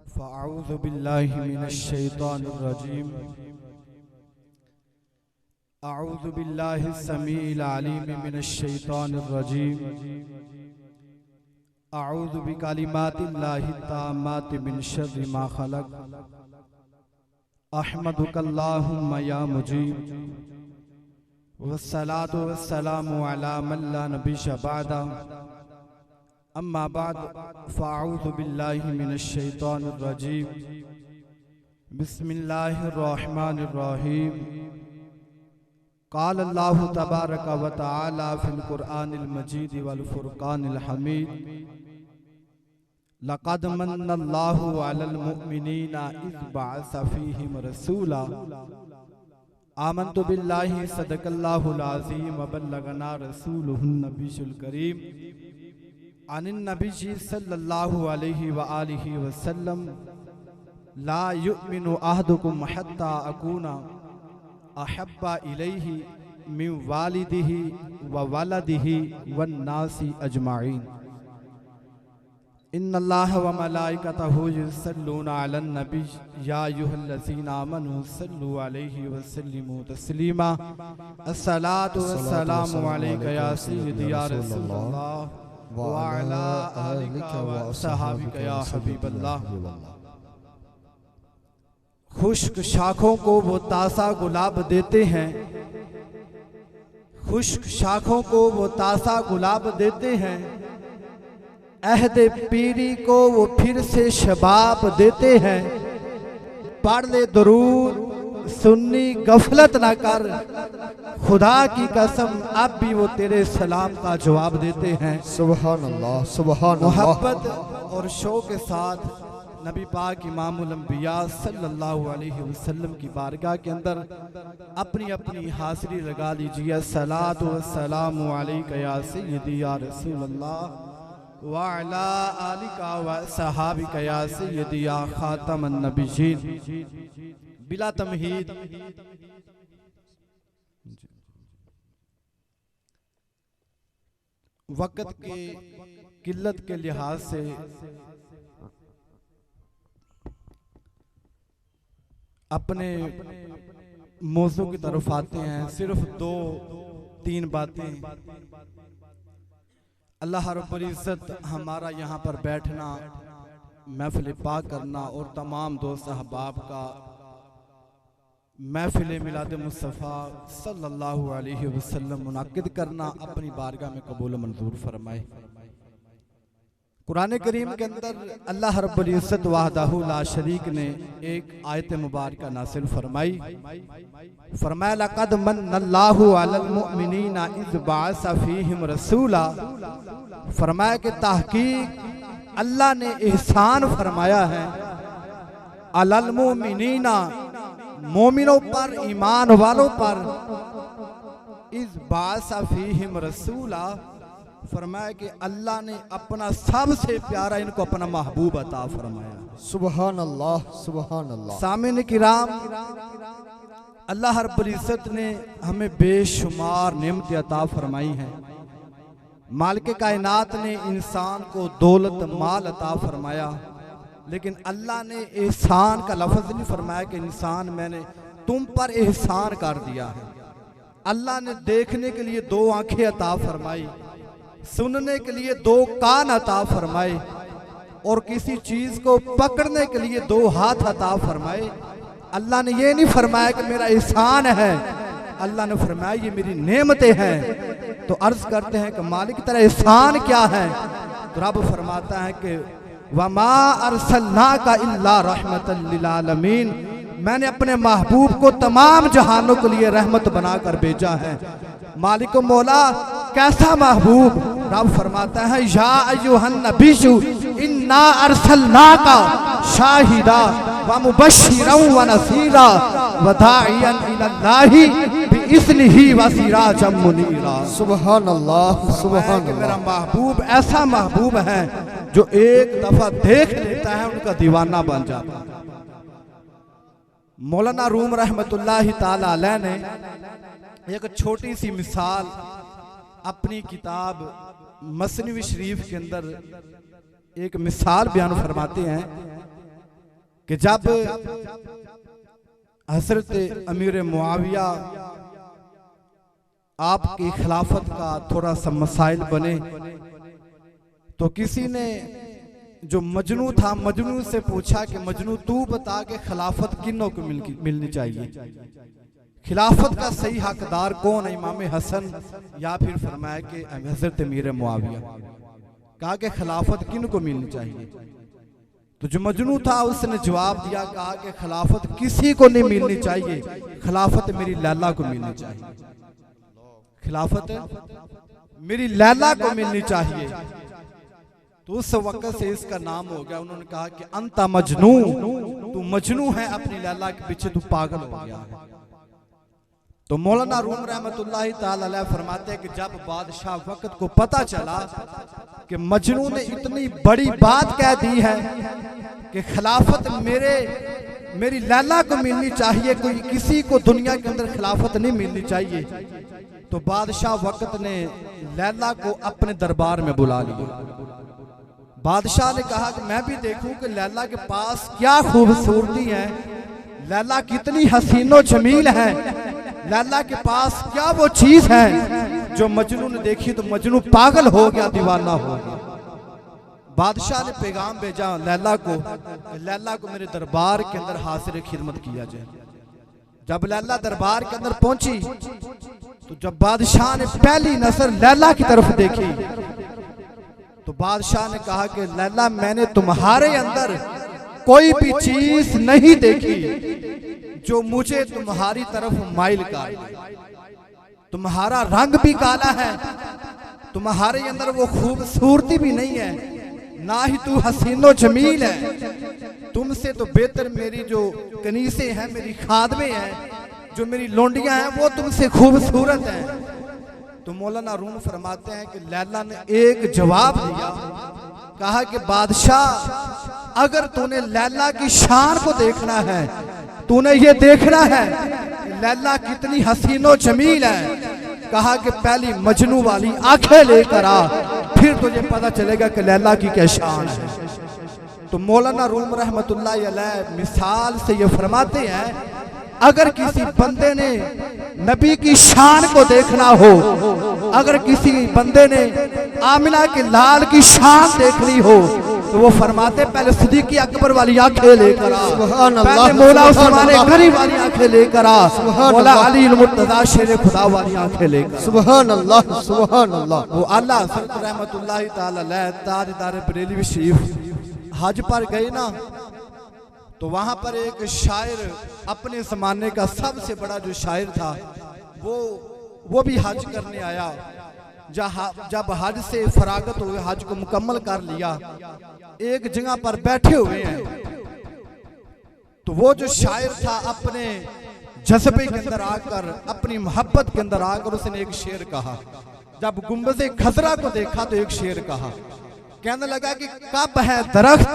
फ़अऊज़ु बिल्लाहि मिनश्शैतानिर्रजीम। अऊज़ु बिल्लाहि समीइल अलीम मिनश्शैतानिर्रजीम। अऊज़ु बिकलिमातिल्लाहि ताम्माति मिन शर्रि मा खलक़। अहमदुकल्लाहुम्मा या मुजीब। वस्सलातु वस्सलामु अला मन ला नबिय्य बअदा। अम्मा बाद फ़अऊज़ु बिल्लाहि मिनश्शैतानिर्रजीम। बिस्मिल्लाहिर्रहमानिर्रहीम। क़ाल अल्लाहु तबारक व तआला फ़िल क़ुरआनिल मजीद वल फ़ुरक़ानिल हमीद। लक़द मन्नल्लाहु अलल मुअमिनीना इज़ बअस फ़ीहिम रसूला। आमन्तु बिल्लाहि सदक़ल्लाहुल अज़ीम व बल्लगना रसूलुहुन नबियुल करीम। अनिन नबिय्यि सल्लल्लाहु अलैहि व आलिहि वसल्लम ला युमिनु अहदुकुम हत्ता अकूना अहब्बा इलैहि मिन वालिदिही व वलदिही वन नासी अजमाइन। इन्नल्लाह व मलाइकतहु युसल्लूना अलन नबी या अय्युहल्लज़ीना आमनू सल्लु अलैहि व सल्लिमू तस्लीमा। अस्सलातु वस्सलामु अलैका या सय्यदी या रसूलल्लाह व अला आलिका व अस्हाबिका या हबीबल्लाह। खुश्क शाखों को वो ताज़ा गुलाब देते हैं, खुश्क शाखों को वो ताज़ा गुलाब देते हैं। अहदे पीरी को वो फिर से शबाब देते हैं। पढ़ ले दरूद सुन्नी गफलत ना कर, खुदा की कसम अब भी वो तेरे सलाम का जवाब देते हैं। सुभान अल्लाह, सुभान अल्लाह। मोहब्बत और शौक़ के साथ नबी पाक इमामुल अंबिया सल्लल्लाहु अलैहि वसल्लम की बारगाह के अंदर अपनी अपनी हाज़िरी लगा लीजिए। सलातु वस्सलामु अलैका या सय्यदी या रसूलल्लाह व अला आलिका व सहाबिका या सय्यदी या खातमन नबिय्यीन। बिला तमहीद वक़्त के किल्लत के लिहाज से अपने मौजू की तरफ आते हैं। सिर्फ दो तीन बातें। अल्लाह रब्बुल इज़्ज़त हमारा यहाँ पर बैठना, महफ़िल पाक करना और तमाम दोस्त अहबाब का महफ़िल मिलाद मुस्तफ़ा सल्लल्लाहु अलैहि वसल्लम मुनाकिद करना अपनी बारगाह में कबूल मंजूर फरमाए। कुरान करीम के अंदर अल्लाह रब्बुल इज़्ज़त वहदहू ला शरीक ने एक आयत मुबारका नासिल फरमाई। फरमाया लक़द मन्नल्लाहु अलल मुअमिनीना इज़ बअस फ़ीहिम रसूला। फरमाया कि तहकीक अल्लाह ने एहसान फरमाया है अलल मुअमिनीना, मोमिनों पर, ईमान वालों पर। इज़ बअस फ़ीहिम रसूला, फरमाया कि अल्लाह ने अपना सबसे प्यारा इनको अपना महबूब अता फरमाया। सुभान अल्लाह, सुभान अल्लाह। सामिन किराम, अल्लाह रब्बुल इज़्ज़त ने हमें बेशुमार नेमतें अता फरमाई हैं। मालिक कायनात ने इंसान को दौलत माल अता फरमाया, लेकिन अल्लाह ने एहसान का लफ्ज़ नहीं फरमाया कि इंसान मैंने तुम पर एहसान कर दिया है। अल्लाह ने देखने के लिए दो आंखें अता फरमाई, सुनने के लिए दो कान अता फरमाए और किसी चीज को पकड़ने के लिए दो हाथ अता फरमाए। अल्लाह ने ये नहीं फरमाया कि मेरा एहसान है, अल्लाह ने फरमाया ये मेरी नेमतें हैं। तो अर्ज करते हैं कि मालिक तेरा एहसान क्या है? तो रब फरमाता है कि वमा अरसलनाका इल्ला रहमतल लिल आलमीन, मैंने अपने महबूब को तमाम जहानों के लिए रहमत बनाकर भेजा है। मालिक मौला कैसा महबूब? रब फरमाता है या अय्युहन नबिय्यु इन्ना अरसलनाका शाहिदा व मुबश्शिरन व नसीरा व दाइयन इलल्लाहि बिइज़्निही व सिराजम मुनीरा। सुभान अल्लाह, सुभान अल्लाह। मेरा महबूब ऐसा महबूब है जो एक दफा देख लेता है उनका दीवाना बन जाता है। मौलाना रूम रहमतुल्लाहि ताला अलैह ने एक छोटी सी मिसाल अपनी किताब मसनवी शरीफ के अंदर एक मिसाल बयान फरमाते हैं कि जब हजरत अमीर मुआविया आपकी खिलाफत का थोड़ा सा मसाइल बने तो किसी ने जो मजनू था, मजनू से पूछा कि मजनू तू बता के खिलाफत किन्हों को मिलनी चाहिए, खिलाफत का सही हकदार कौन है, इमाम हसन या फिर फरमाया कि हजरत अमीर मुआविया। कहा कि खिलाफत किन को मिलनी चाहिए। तो जो मजनू था उसने जवाब दिया, कहा कि खिलाफत किसी को नहीं मिलनी चाहिए, खिलाफत मेरी लैला को मिलनी चाहिए, खिलाफत मेरी लैला को मिलनी चाहिए। तो उस वक्त से इसका नाम हो गया। उन्होंने कहा कि अंता मजनू, तू मजनू है, अपनी लैला के पीछे तू पागल हो गया है। तो मौलाना रूम रहमतुल्लाहि ताला अलैह फरमाते हैं कि जब बादशाह वक्त को पता चला कि मजनू ने इतनी बड़ी बात कह दी है कि खिलाफत मेरी लैला को मिलनी चाहिए, कोई किसी को दुनिया के अंदर खिलाफत नहीं मिलनी चाहिए, तो बादशाह वक्त ने लैला को अपने दरबार में बुला लिया। बादशाह ने कहा कि मैं भी देखूं कि लैला के पास क्या खूबसूरती है, लैला कितनी हसीनो जमील है, लैला के पास क्या वो चीज है जो मजनू ने देखी तो मजनू पागल हो गया, दीवाना हो गया। बादशाह ने पैगाम भेजा लैला को मेरे दरबार के अंदर हाजिर खिदमत किया जाए। जब लैला दरबार के अंदर पहुंची तो जब बादशाह ने पहली नजर लैला की तरफ देखी तो बादशाह ने कहा कि लैला मैंने तुम्हारे अंदर कोई भी चीज नहीं देखी जो मुझे तुम्हारी तरफ माइल कर, तुम्हारा रंग भी काला है, तुम्हारे अंदर वो खूबसूरती भी नहीं है, ना ही तू हसीनो जमील है, तुमसे तो बेहतर मेरी जो कनीसे हैं, मेरी खादमें हैं, जो मेरी लोंडियां हैं वो तुमसे खूबसूरत हैं। तो मौलाना रूम फरमाते हैं कि लैला ने एक जवाब दिया, कहा कि बादशाह अगर तूने लैला की शान को देखना है, तूने ये देखना है लैला कितनी हसीनो जमील है, कहा कि पहली मजनू वाली आंखें लेकर आ, फिर तुझे पता चलेगा कि लैला की क्या शान है। तो मौलाना रूम रहमतुल्लाह अलैह मिसाल से ये फरमाते हैं, अगर किसी बंदे ने नबी की शान को देखना हो, अगर किसी बंदे ने आमिना के लाल की शान देखनी हो तो वो फरमाते पहले सिद्दीक़ अकबर वाली आंखें लेकर आ, पहले मौला उस्मान गनी वाली आंखें लेकर आ, मौला अली मुर्तजा शेर खुदा वाली आंखें लेकर। सुभान अल्लाह सुभान अल्लाह। वो अल्लाह हज़रत रहमतुल्लाहि ताला अलैह ताजदार बरेलवी शरीफ हज पर गए ना, तो वहां पर एक शायर अपने जमाने का सबसे बड़ा जो शायर था वो भी हज करने आया। जब हज से फरागत हुए, हज को मुकम्मल कर लिया, एक जगह पर बैठे हुए हैं, तो वो जो शायर था अपने जज्बे के अंदर आकर, अपनी मोहब्बत के अंदर आकर उसने एक शेर कहा। जब गुंबज़े खजरा को देखा तो एक शेर कहा, कहने लगा कि कब है दरख्त,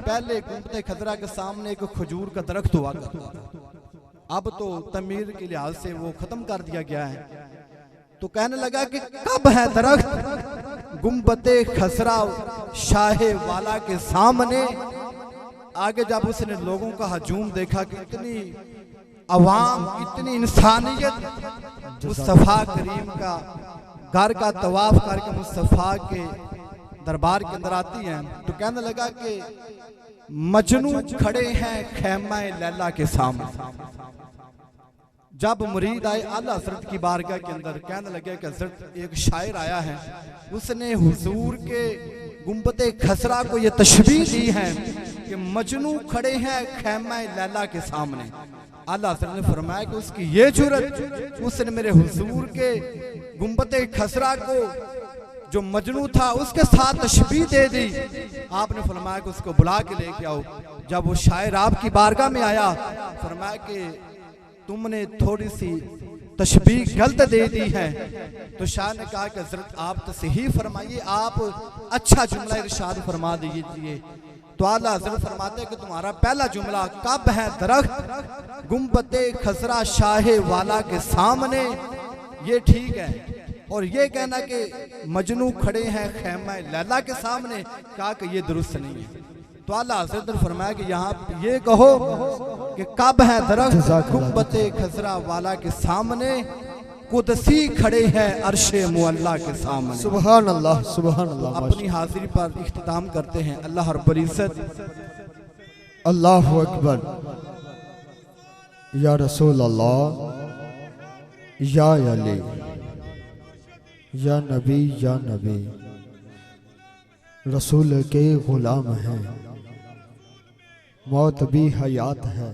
पहले गुंबज़े खजरा के सामने एक खजूर का दरख्त हुआ करता था, अब तो तमीर के लिहाज से वो खत्म कर दिया गया है। तो कहने लगा कि कब है दरख्त गुंबते खसरा शाहे वाला के सामने। आगे जब उसने लोगों का हजूम देखा कि इतनी अवाम, इतनी इंसानियत मुस्तफ़ा करीम का घर का तवाफ करके मुस्तफ़ा के दरबार के अंदर आती है, तो कहने लगा कि मजनू खड़े हैं खैमा लैला के सामने। जब मुरीद आए आला हज़रत की बारगाह के अंदर, कहने लगे कि हज़रत एक शायर आया है, उसने हुजूर के गुंबते खसरा को ये तशबीह दी है कि मजनू खड़े हैं खैमा लैला के सामने। आला हज़रत ने फरमाया कि उसकी ये जुर्रत, उसने मेरे हुजूर के गुंबते खसरा को जो मजनू था उसके साथ तशबीह दे दी। आपने फरमाया कि उसको बुला के लेके आओ। जब वो शायर आपकी बारगाह में आया, फरमाया कि तुमने थोड़ी सी तशबीह गलत दे दी है। तो शाह ने कहा कि हज़रत आप तसहीह फरमाइए, आप अच्छा जुमला इरशाद फरमा दीजिए। तो आला हज़रत फरमाते हैं कि तुम्हारा पहला जुमला कब है दरख्त गुंबते खसरा शाहे वाला के सामने, ये ठीक है, और ये कहना कि मजनू खड़े हैं खैमा लैला के सामने, कहा कि ये दुरुस्त नहीं है। तो आला हज़रत ने फरमाया कि यहाँ ये कहो कि कब है दरख्त गुंबते खजरा वाला के सामने, कुदसी खड़े हैं अर्शे मुअल्ला के सामने। सुभान अल्लाह सुभान अल्लाह। अपनी हाजिरी पर इख्तिताम करते हैं। अल्लाह रब्बुल इज्जत। अल्लाहु अकबर। या रसूल अल्लाह, या अली, या नबी रसूल के गुलाम हैं, मौत भी हयात है।